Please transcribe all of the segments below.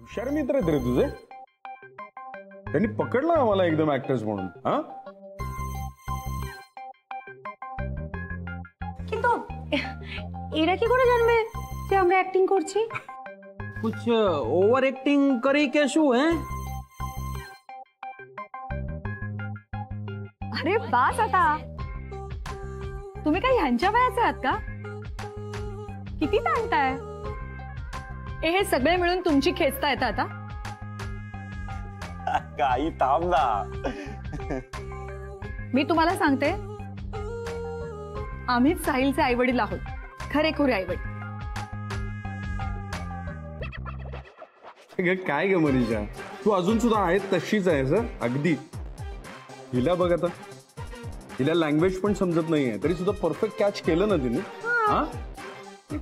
हुशार मित्र आहेत रे तुझे. त्यांनी पकडलं आम्हाला एकदम ऍक्टर्स म्हणून. हा কিন্তু এরা কি করে জানবে যে আমরা অ্যাক্টিং করছি? कुछ ओवर एक्टिंग करी के शू है? अरे बास आता. तुम्ही काय ह्यांच्या वयाचे आहात का? किती ताणताय? हे सगळे मिळून तुमची खेचतायत आता. काही थांब ना. मी तुम्हाला सांगते, आम्हीच साहिलचे आई वडील आहोत, खरेखुरे आई वडील. काय ग मनीषा, तू अजून सुद्धा आहे तशीच आहेस अगदी. हिला बघ आता, हिला लँग्वेज पण समजत नाहीये तरी सुद्धा परफेक्ट कॅच केलं ना तिने. हा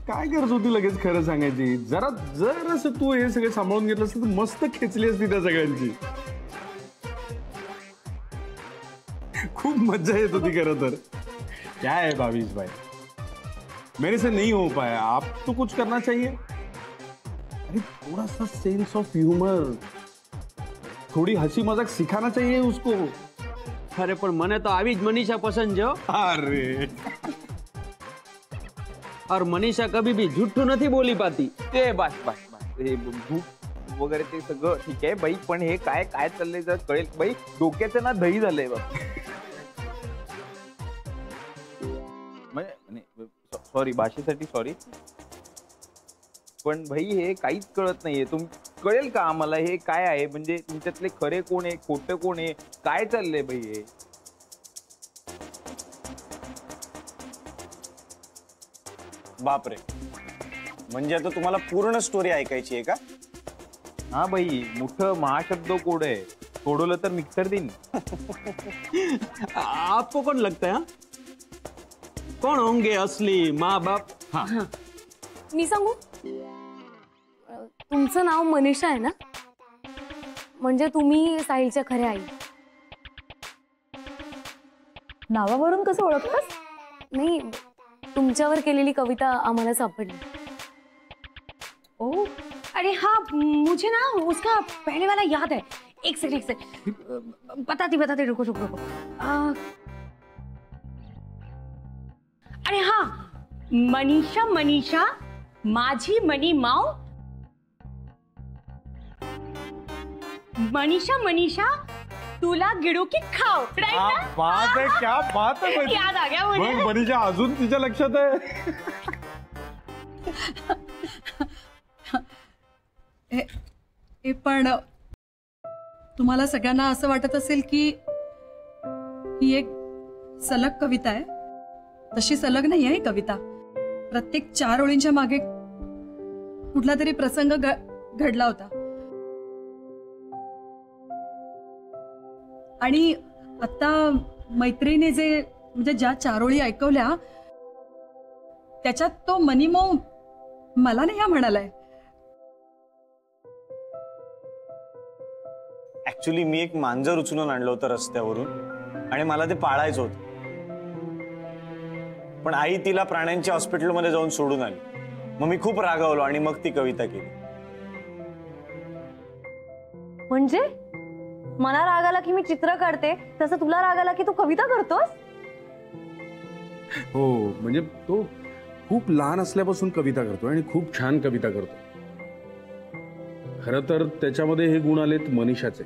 काय गरज होती लगेच खरं सांगायची? जर असं तू हे सगळं सांभाळून घेतलं असतं तर मस्त खेचली असती त्या सगळ्यांची. खूप मजा येत होती खरं तर. क्या है भाविश भाई, मेरे से नहीं हो पाया, आप तो कुछ करना चाहिए. अरे थोड़ा सा सेंस ऑफ ह्यूमर, थोड़ी हंसी मजाक सिखाना चाहिए उसको. अरे पण मने तो आवी ज मनीषा पसंद जो. अरे और मनीषा कभी भी झूठू नहीं बोली पाती. ते बस बस बस, हे भूक वगैरे ते सगळं ठीक आहे बाई, पण हे काय काय चाललंय जर कळेल बाई. डोक्याचं ना दही झालंय बघ. सॉरी, भाषेसाठी सॉरी, पण भाई हे काहीच कळत नाहीये. कळेल का आम्हाला हे काय आहे? म्हणजे तुमच्यातले खरे कोण आहे, खोटे कोण आहे, काय चाललंय भाई हे? बापरे, म्हणजे आता तुम्हाला पूर्ण स्टोरी ऐकायची आहे का? हा भाई, मोठं महाशब्द कोड आहे, सोडवलं तर मिक्सर देईन. आपको कौन लगता है? कौन होंगे असली माँ बाप? हाँ. मी सांगू, तुमचं नाव मनीषा आहे ना, म्हणजे तुम्ही साहिलच्या खऱ्या आई. नावावरून कसं ओळखतस? नाही, तुमच्यावर केलेली कविता आम्हाला सापडली. ओ, अरे हाँ, मुझे ना उसका पहले वाला याद है. एक सेकंड, बताती, रुको. अरे हाँ, मनीषा माझी मनी माऊ. मनीषा तुला गिळू की खाऊ. राइट ना? बात है, क्या बात है. याद आ गया मुझे. मग मनीषा अजून तिच्या लक्षात आहे. पण तुम्हाला सगळ्यांना असं वाटत असेल की ही एक सलग कविता आहे. तशी सलग नाही आहे ही कविता. प्रत्येक 4 ओळींच्या मागे कुठला तरी प्रसंग घडला होता. आणि आता मैत्रिणीने जे म्हणजे ज्या 4 ओळी ऐकवल्या त्याच्यात तो मनीमो मला नाही म्हणालाय. ऍक्च्युली मी एक मांजर उचलून आणलं होतं रस्त्यावरून आणि मला ते पाळायचं होतं, पण आई तिला प्राण्यांच्या हॉस्पिटलमध्ये जाऊन सोडून आली. मग मी खूप रागावलो आणि मग ती कविता केली. म्हणजे मला राग आला की मी चित्र काढते, तसं तुला राग आला की तू कविता करतोस? हो, म्हणजे तो खूप लहान असल्यापासून कविता करतो आणि खूप छान कविता करतो. खरं तर त्याच्यामध्ये हे गुण आलेत मनीषाचे.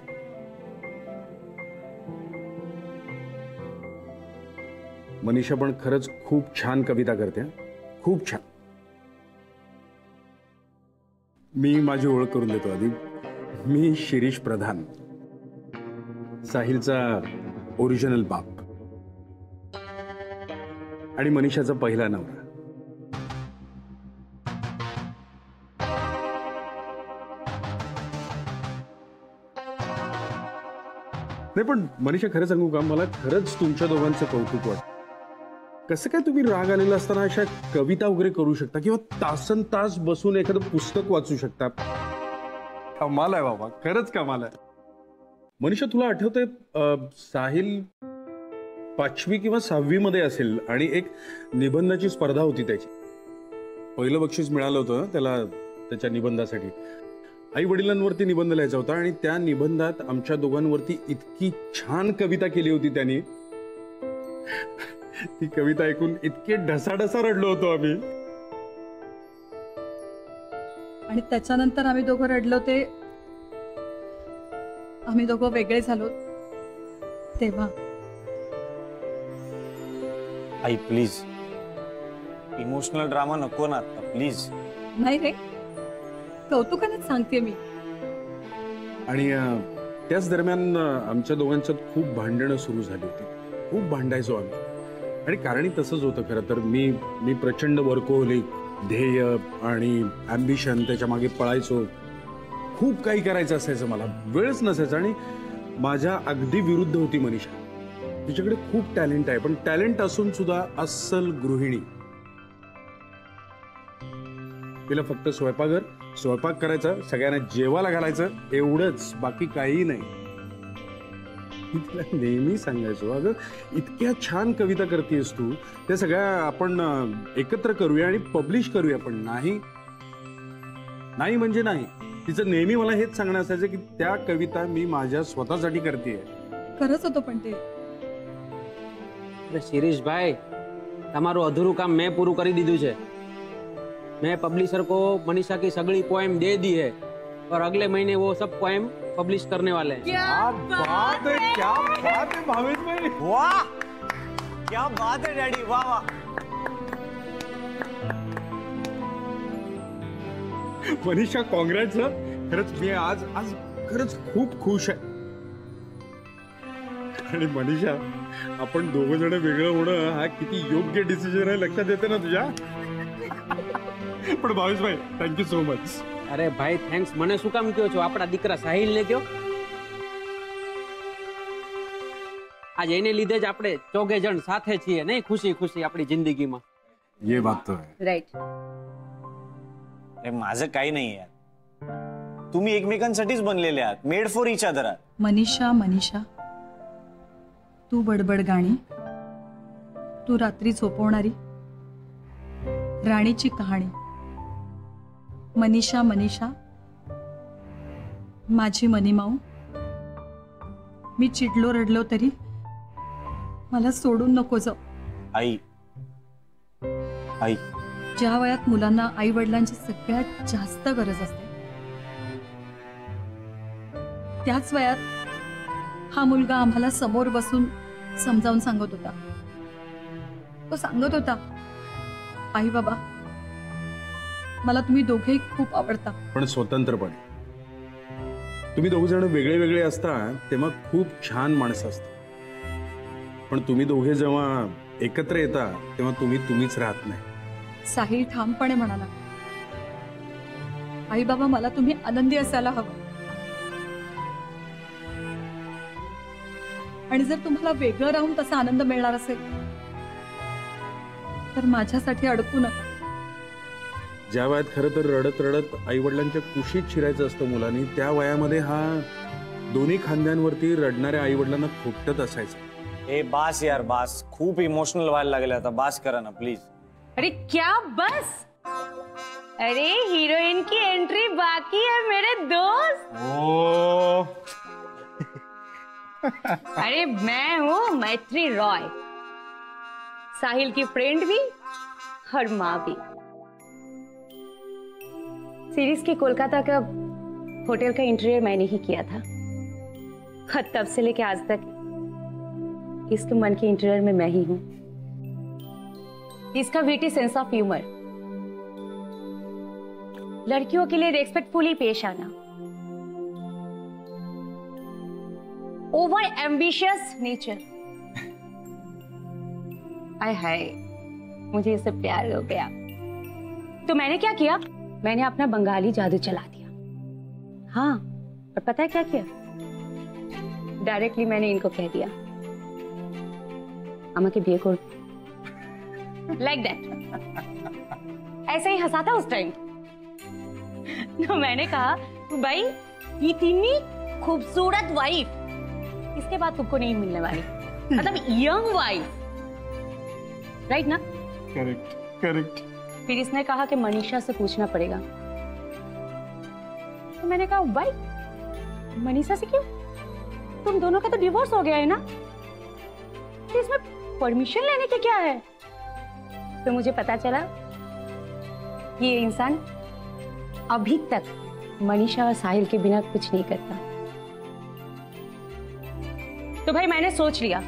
मनीषा पण खरंच खूप छान कविता करते, खूप छान. मी माझी ओळख करून देतो आधी. मी शिरीष प्रधान, साहिलचा ओरिजिनल बाप आणि मनीषाचा पहिला नवरा. नाही पण मनीषा, खरं सांगू का, मला खरंच तुमच्या दोघांचं कौतुक वाटतं. कसं काय तुम्ही राग आलेला असताना अशा कविता वगैरे करू शकता किंवा तासन तास बसून एखादं पुस्तक वाचू शकता. कमाल आहे बाबा, खरंच कमाल आहे. मनीषा, तुला आठवतंय साहिल 5वी किंवा 6वी मध्ये असेल आणि एक निबंधाची स्पर्धा होती त्याची. पहिलं बक्षीस मिळालं होतं त्याला त्याच्या निबंधासाठी. आई वडिलांवरती निबंध लिहायचा होता आणि त्या निबंधात आमच्या दोघांवरती इतकी छान कविता केली होती त्यांनी. ती कविता ऐकून इतके ढसाढसा रडलो होतो आम्ही. आणि त्याच्यानंतर आम्ही दोघं रडलो ते आम्ही दोघं वेगळे झालो तेव्हा. आई प्लीज, इमोशनल ड्रामा नको ना आता प्लीज. नाही रे, कौतुकानेच सांगते मी. आणि त्याच दरम्यान आमच्या दोघांच्यात खूप भांडणं सुरू झाली होती. खूप भांडायचो आम्ही. आणि कारणही तसंच होतं खरं तर. मी प्रचंड वर्कोहोलिक, ध्येय आणि ॲम्बिशन, त्याच्या मागे पळायचो. खूप काही करायचं असायचं मला, वेळच नसायचा. आणि माझ्या अगदी विरुद्ध होती मनीषा. तिच्याकडे खूप टॅलेंट आहे, पण टॅलेंट असून सुद्धा अस्सल गृहिणी. तिला फक्त स्वयंपाक करायचा, सगळ्यांना जेवायला घालायचं, एवढंच, बाकी काही नाही. मी तिला नेहमी सांगायचो, अगं इतक्या छान कविता करतेस तू, त्या सगळ्या आपण एकत्र करूया आणि पब्लिश करूया. पण नाही म्हणजे नाही. तिचं नेहमी मला हेच सांगणं असायचं की त्या कविता मी माझ्या स्वतःसाठी करतेय. खरंच होतं पण ते. શિરીષભાઈ, તમારું અધૂરું કામ મેં પૂરું કરી દીધું છે. मैं पब्लिशर को मनीषा की सगली पोएम दे दी है और अगले महीने वो सब पोएम पब्लिश करने वाले हैं. क्या बात है भावेश भाई, वाह क्या बात है डैडी, वाह वाह. मनीषा काँग्रेस. खरंच मी आज खरंच खूप खुश आहे. आणि मनीषा, आपण दोघं जण वेगळं होणं हा किती योग्य डिसिजन आहे लक्षात येते ना तुझ्या. पण भावेश भाई, थँक्यू सो मच. अरे भाई थैंक्स મને શું કામ કહો છો? આપણા દીકરા સાહિલ ને કહો. આજ એને લીધે જ આપણે ચોગે જણ સાથે છીએ, નહીં? ખુશી ખુશી આપણી જિંદગીમાં. ये बात तो है. राईट. अरे माझं काही नाही यार, तुम्ही एकमेकांसाठीच बनलेले आहात, मेड फॉर इच अदर आहात. मनीषा, तू बडबड गाणी, तू रात्री झोपवणारी राणीची कहाणी. मनीषा माझी मनीमाऊ. मी चिडलो रडलो तरी मला सोडून नको जाऊ. आई ज्या वयात मुलांना आई वडिलांची सगळ्यात जास्त गरज असते, त्याच वयात हा मुलगा आम्हाला समोर बसून समजावून सांगत होता. तो सांगत होता, आई बाबा, मला तुम्ही दोघेही खूप आवडता, पण स्वतंत्रपणे. तुम्ही दोघ जण वेगळे वेगळे असता तेव्हा खूप छान माणसं असतात. पण तुम्ही दोघे जेव्हा एकत्र येता तेव्हा तुम्हीच राहत नाही. साहिल ठामपणे म्हणाला, आई बाबा, मला तुम्ही आनंदी असायला हवं. आणि जर तुम्हाला वेगळं राहून तसा आनंद मिळणार असेल तर माझ्यासाठी अडकू नका. ज्या वयात खरं तर रडत रडत आई वडिलांच्या कुशीत शिरायचं असतं मुलांनी, त्या वयामध्ये हा दोन्ही खांद्यांवरती रडणाऱ्या आई वडिलांना खोपटत असायचं. ए बास यार बास, खूप इमोशनल व्हायला लागले आता, बास करा ना प्लीज. अरे क्या बस? अरे हीरोइन की एंट्री बाकी है मेरे दोस्त. अरे मैं हूँ मैत्री रॉय, साहिल की फ्रेंड भी और माँ भी. सीरीज के कोलकाता का होटल का इंटीरियर मैंने ही किया था. और तब से लेके आज तक इसके मन के इंटीरियर में मैं ही हूँ. इसका विटी सेंस ऑफ ह्यूमर, लड़कियों के लिए रेस्पेक्टफुली पेश आना, ओवर एम्बिशियस नेचर. हाय हाय, मुझे इससे प्यार हो गया. तो मैंने क्या किया, मैंने अपना बंगाली जादू चला दिया. हाँ, और पता है क्या किया? डायरेक्टली मैंने इनको कह दिया, আমাকে বিয়ে করো. Like that. ऐसे ही हंसा था उस टाइम. तो मैंने कहा, भाई इतनी खूबसूरत वाइफ इसके बाद तुमको नहीं मिलने वाली. मतलब यंग वाइफ, राइट ना? करेक्ट. फिर इसने कहा कि मनीषा से पूछना पड़ेगा. तो मैंने कहा भाई मनीषा से क्यों, तुम दोनों का तो डिवोर्स हो गया है ना, तो इसमें परमिशन लेने के क्या है। तो मुझे पता चला ये इंसान अभी तक मनीषा और साहिल के बिना कुछ नहीं करता। तो भाई मैंने सोच लिया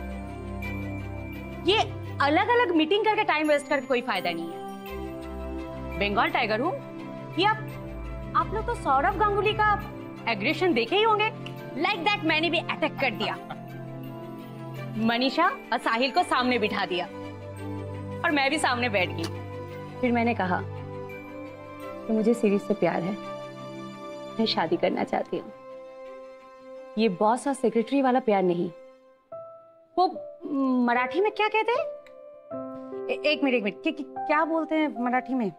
ये अलग अलग मीटिंग करके टाइम वेस्ट करके कोई फायदा नहीं है। बंगाल टाइगर हूं ये आप लोग तो सौरव गांगुली का एग्रेशन देखे ही होंगे, लाइक दैट मैंने भी अटैक कर दिया, मनीषा और साहिल को सामने बिठा दिया और मैं भी सामने बैठ गई। फिर मैंने कहा कि मुझे सीरीज से प्यार है, मैं शादी करना चाहती हूँ। ये बॉस और सेक्रेटरी वाला प्यार नहीं। वो मराठी में क्या कहते हैं, एक मिनट क्या बोलते हैं मराठी में,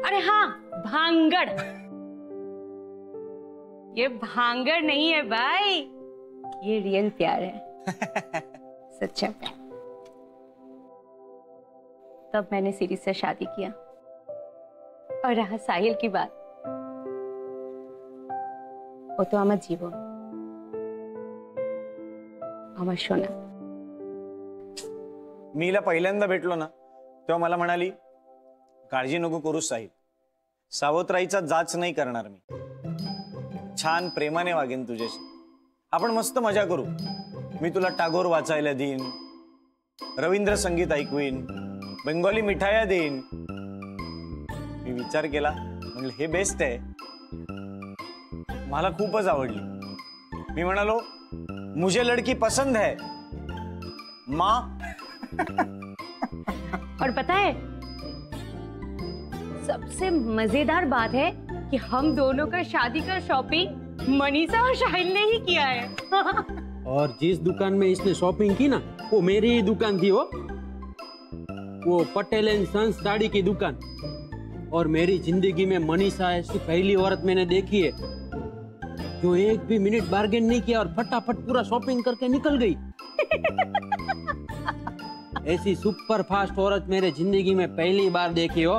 अरे हाँ भांगड़। ये भांगड़ नहीं है भाई, ये रियल प्यार है, सच्चा प्यार। तब मैंने सीरीज से शादी किया। और रहा साहिल की बात, वो तो আমার জীবন, আমার সোনা। मी हिला पहिल्यांदा भेटलो ना तेव्हा मला म्हणाली काळजी नको करू साहिल, सावत्राईचा जाच नाही करणार मी, छान प्रेमाने वागेन तुझ्याशी, आपण मस्त मजा करू, मी तुला टागोर वाचायला देईन, रवींद्र संगीत ऐकवीन, बेंगॉली मिठाया देईन। मी विचार केला, म्हणलं हे बेस्ट आहे, मला खूपच आवडली। मी म्हणालो मुझे लड़की पसंद है माँ। और पता है सबसे मजेदार बात है कि हम दोनों का शादी का शॉपिंग मनीषा और शाहिल ने ही किया है। और जिस दुकान में इसने शॉपिंग की ना वो मेरी ही दुकान थी, वो पटेल एंड सन्स साड़ी की दुकान। और मेरी जिंदगी में मनीषा ऐसी पहली औरत मैंने देखी है जो एक भी मिनट बार्गेन नहीं किया और फटाफट पूरा शॉपिंग करके निकल गई। ऐसी सुपर फास्ट औरत मेरे जिंदगी में पहली बार देखी हो,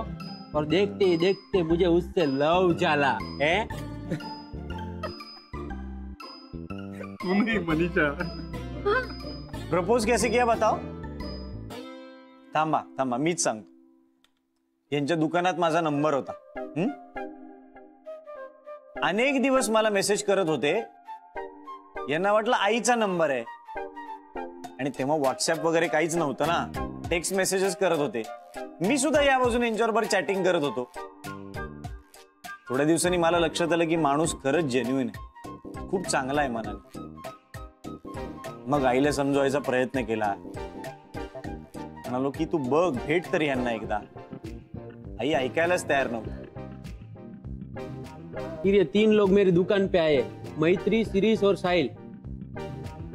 और देखते ही देखते मुझे उससे लव जाला है। तुम्ही मनीषा प्रपोज कैसे किया बताओ? थांबा थांबा मीच सांगतो। यांच्या दुकानात माझा नंबर होता, अनेक दिवस मला मेसेज करत होते, यांना वाटलं आईचा नंबर आहे, आणि तेव्हा व्हॉट्सअप वगैरे काहीच नव्हतं ना, टेक्स्ट मेसेजेस करत होते। मी सुद्धा या बाजूने यांच्याबरोबर चॅटिंग करत होतो। थोड्या दिवसांनी मला लक्षात आलं की माणूस खरंच जेन्युइन आहे, खूप चांगला आहे मनाने। मग आईला समजवायचा प्रयत्न केला, म्हणालो की तू बघ भेट तरी यांना एकदा। आई ऐकायलाच तयार नव्हती। फिर ये तीन लोग मेरी दुकान पे आए, मैत्री, शिरीष और साहिल।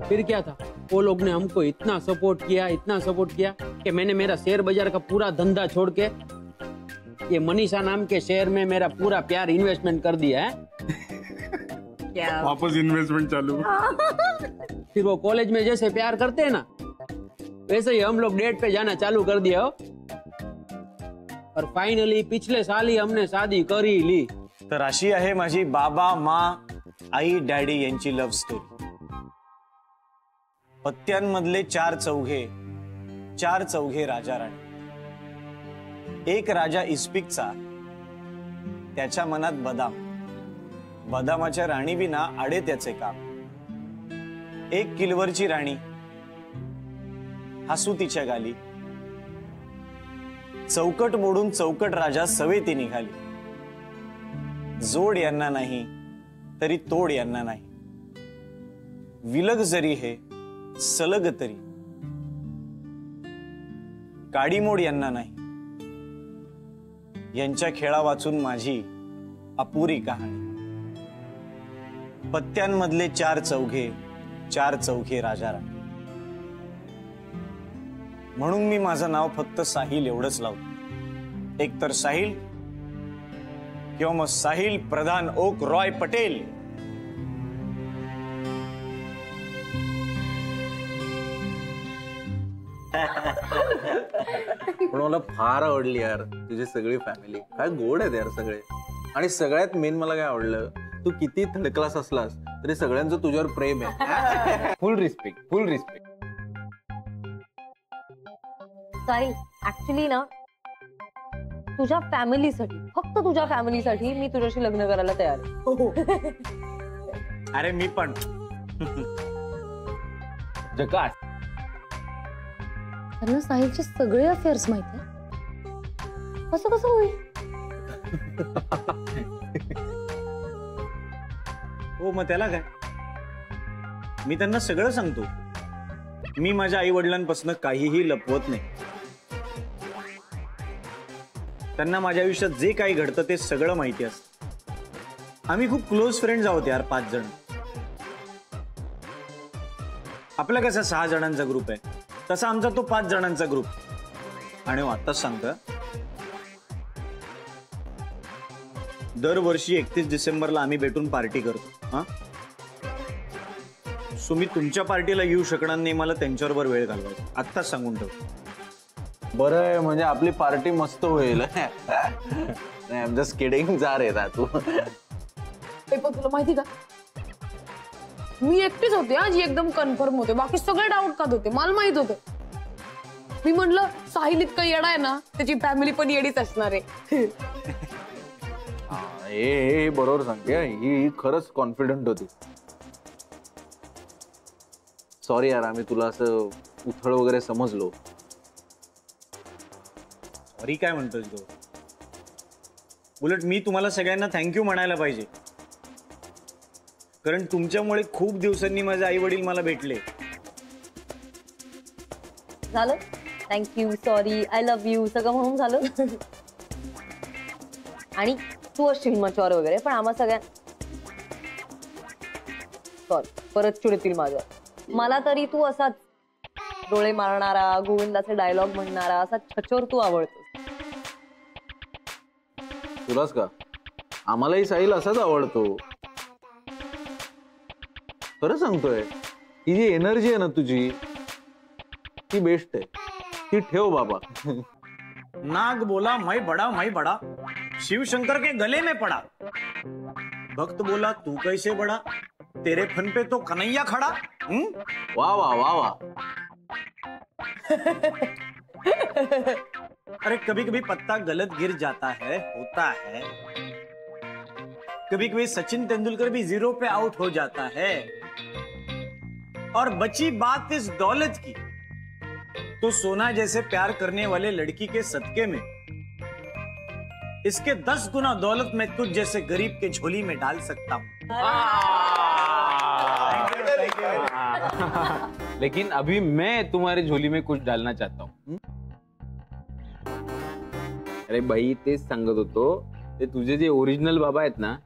फिर क्या था, वो लोग ने हमको इतना सपोर्ट किया कि मैंने मेरा शेयर बाजार का पूरा धंधा छोड़ के ये मनीषा नाम के शेयर में मेरा पूरा प्यार इन्वेस्टमेंट कर दिया है। क्या वापस इन्वेस्टमेंट चालू। फिर वो कॉलेज में जैसे प्यार करते हैं ना, वैसे ही हम लोग डेट पे जाना चालू कर दिया हो। और फाइनली पिछले साल ही हमने शादी कर ही ली। तर अशी आहे माझी बाबा माँ आई डॅडी यांची लव्ह स्टोरी। पत्त्यांमधले चार चौघे राजा राणी। एक राजा इस्पिकचा, त्याच्या मनात बदाम, बदामाच्या राणी बिना आडे त्याचे काम। एक किलवरची राणी, हसू तिच्या गाली, चौकट मोडून चौकट राजा सवेती निघाली। जोड यांना नाही तरी तोड यांना नाही, विलग जरी हे सलग तरी, काडीमोड यांना नाही। यांच्या खेळा वाचून माझी अपुरी कहाणी। पत्त्यांमधले चार चौघे राजा राणी। म्हणून मी माझं नाव फक्त साहिल एवढंच लावतो। एक तर साहिल किंवा मग साहिल प्रधान ओक रॉय पटेल। पण मला फार आवडली यार तुझी सगळी फॅमिली, काय गोड आहेत यार सगळे। आणि सगळ्यात मेन मला काय आवडलं, तू किती थर्ड क्लास असलास तरी सगळ्यांचं तुझ्यावर प्रेम आहे. फुल रिस्पेक्ट, फुल रिस्पेक्ट. साहिल, ऍक्च्युली ना तुझ्या फॅमिलीसाठी, फक्त तुझ्या फॅमिलीसाठी मी तुझ्याशी लग्न करायला तयार आहे. अरे मी पण. जकास. त्यांना साहिलचे सगळे अफेअर्स माहिती आहे. असं कसं होईल? हो मग त्याला काय, मी त्यांना सगळं सांगतो. मी माझ्या आई वडिलांपासून काहीही लपवत नाही. त्यांना माझ्या आयुष्यात जे काही घडतं ते सगळं माहिती असतं. आम्ही खूप क्लोज फ्रेंड्स आहोत यार, 5 जण. आपला कसा 6 जणांचा ग्रुप आहे, तसा आमचा तो 5 जणांचा ग्रुप. आणि आताच सांगतो, दरवर्षी 31 डिसेंबरला आम्ही भेटून पार्टी करतो. हा, सो मी तुमच्या पार्टीला येऊ शकणार नाही, मला त्यांच्याबरोबर वेळ घालवायचा. आत्ताच सांगून ठेव. बरं आहे, म्हणजे आपली पार्टी मस्त होईल. नाही, आय एम जस्ट किडिंग. जा रे तू. ते पण तुला माहिती का, मी एकटीच होते हा जी एकदम कन्फर्म होते. बाकी सगळे डाऊट काढत होते. मला माहित होतं. मी म्हटलं साहिल इतकं येडा आहे ना, त्याची फॅमिली पण येडीच असणार आहे. हे बरोबर सांगते. ही खरंच कॉन्फिडंट होती. सॉरी यार, आम्ही तुला असं उथळ वगैरे समजलो. सॉरी काय म्हणतोस गो? उलट मी तुम्हाला सगळ्यांना थँक्यू म्हणायला पाहिजे, कारण तुमच्यामुळे खूप दिवसांनी माझे आई वडील मला भेटले. झालं, thank you, sorry, I love you सगळं म्हणून झालं. आणि तू असशील मचॉर वगैरे, पण आम्हा सगळ्या सॉरी परत चिडतील माझ्या. मला तरी तू असाच डोळे मारणारा, गोविंदाचे डायलॉग म्हणणारा असा छचोर तू आवडतो. तुलाच का? आम्हालाही साहिल असाच आवडतो. खरं सांगतोय, ही जी एनर्जी आहे ना तुझी, ती बेस्ट आहे. ती ठेव बाबा. नाग बोला मैं बड़ा, शिव शंकर के गले में पड़ा. भक्त बोला तू कैसे बड़ा, तेरे फन पे तो कन्हैया खड़ा. वा वा वा वा. अरे कभी कभी पत्ता गलत गिर जाता है, होता है. कभी कभी सचिन तेंदुलकर भी 0 पे आउट हो जाता है. और बची बात इस दौलत की, तो सोना जैसे प्यार करने वाले लड़की के सदके में इसके 10 गुना दौलत मैं तुझ जैसे गरीब के झोली में डाल सकता हूं. लेकिन अभी मैं तुम्हारी झोली में कुछ डालना चाहता हूँ. अरे बाई, तेच सांगत होतो. ते तुझे जे ओरिजिनल बाबा आहेत ना,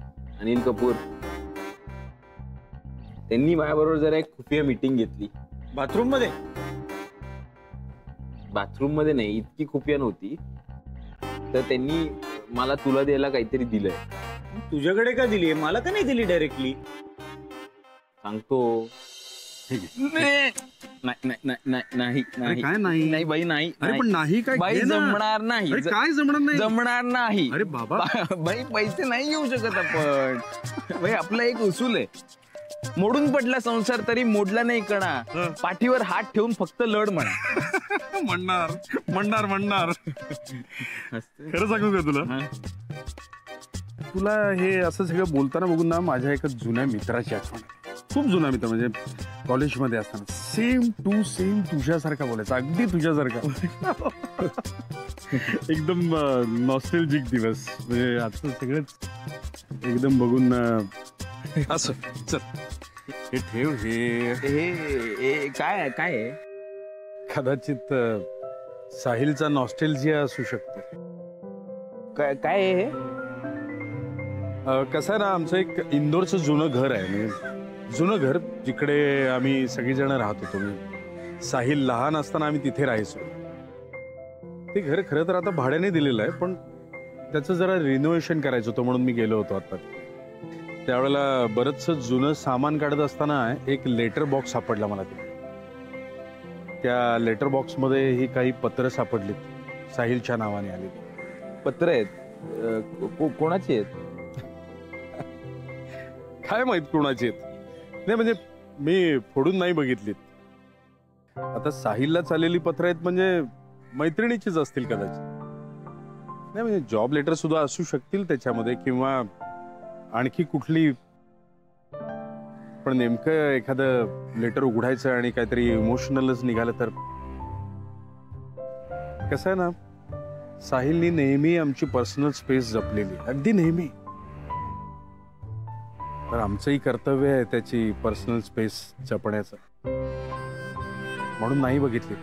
अनिल कपूर, त्यांनी माझ्याबरोबर जरा एक खुफिया मीटिंग घेतली. बाथरूम मध्ये? बाथरूम मध्ये नाही, इतकी खुफिया नव्हती. तर त्यांनी मला तुला द्यायला काहीतरी दिलंय. तुझ्याकडे का दिली? मला का नाही दिली डायरेक्टली? सांगतो. नाही बाई, नाही. अरे पण नाही काय? बाई जमणार नाही. अरे काय जमणार नाही? जमणार नाही. अरे बाबा, बाई पैसे नाही घेऊ शकत आपण. बाई आपला एक उसूल आहे, मोडून पडला संसार तरी मोडला नाही कणा. पाठीवर हात ठेवून फक्त लढ म्हणा. म्हणणार. खरं सांगू का तुला? तुला हे असं सगळं बोलताना बघून ना, माझ्या एका जुन्या मित्राची आठवण. खूप जुना मित्र, म्हणजे कॉलेजमध्ये असताना सेम टू सेम तुझ्यासारखा बोलायचा, अगदी तुझ्यासारखा. एकदम नॉस्टॅल्जिक दिवस. म्हणजे आता सगळंच एकदम बघून असं. चल हे ठेव. हे काय आहे? कदाचित साहिलचा नॉस्टॅल्जिया असू शकतो. काय आहे हे? कसं आहे ना, आमचं एक इंदोरचं जुनं घर आहे. म्हणजे जुनं घर, जिकडे आम्ही सगळीजण राहत होतो. मी साहिल लहान असताना आम्ही तिथे राहायचो. ते घर खरं तर आता भाड्याने दिलेलं आहे, पण त्याचं जरा रिनोव्हेशन करायचं होतं म्हणून मी गेलो होतो आता. त्यावेळेला बरंचसं जुनं सामान काढत असताना एक लेटर बॉक्स सापडला मला. त्या लेटर बॉक्समध्ये ही काही पत्र सापडलीत, साहिलच्या नावाने आलेली. पत्र आहेत? कोणाची आहेत? काय माहित कोणाची आहेत. नाही म्हणजे मी फोडून नाही बघितलीत. आता साहिलला चाललेली पत्र आहेत म्हणजे मैत्रिणीचीच असतील कदाचित. नाही म्हणजे जॉब लेटर सुद्धा असू शकतील त्याच्यामध्ये किंवा आणखी कुठली. पण नेमकं एखादं लेटर उघडायचं आणि काहीतरी इमोशनलच निघालं तर. कसं आहे ना, साहिलनी नेहमी आमची पर्सनल स्पेस जपलेली, अगदी नेहमी. तर आमचंही कर्तव्य आहे त्याची पर्सनल स्पेस जपण्याचं. म्हणून नाही बघितली.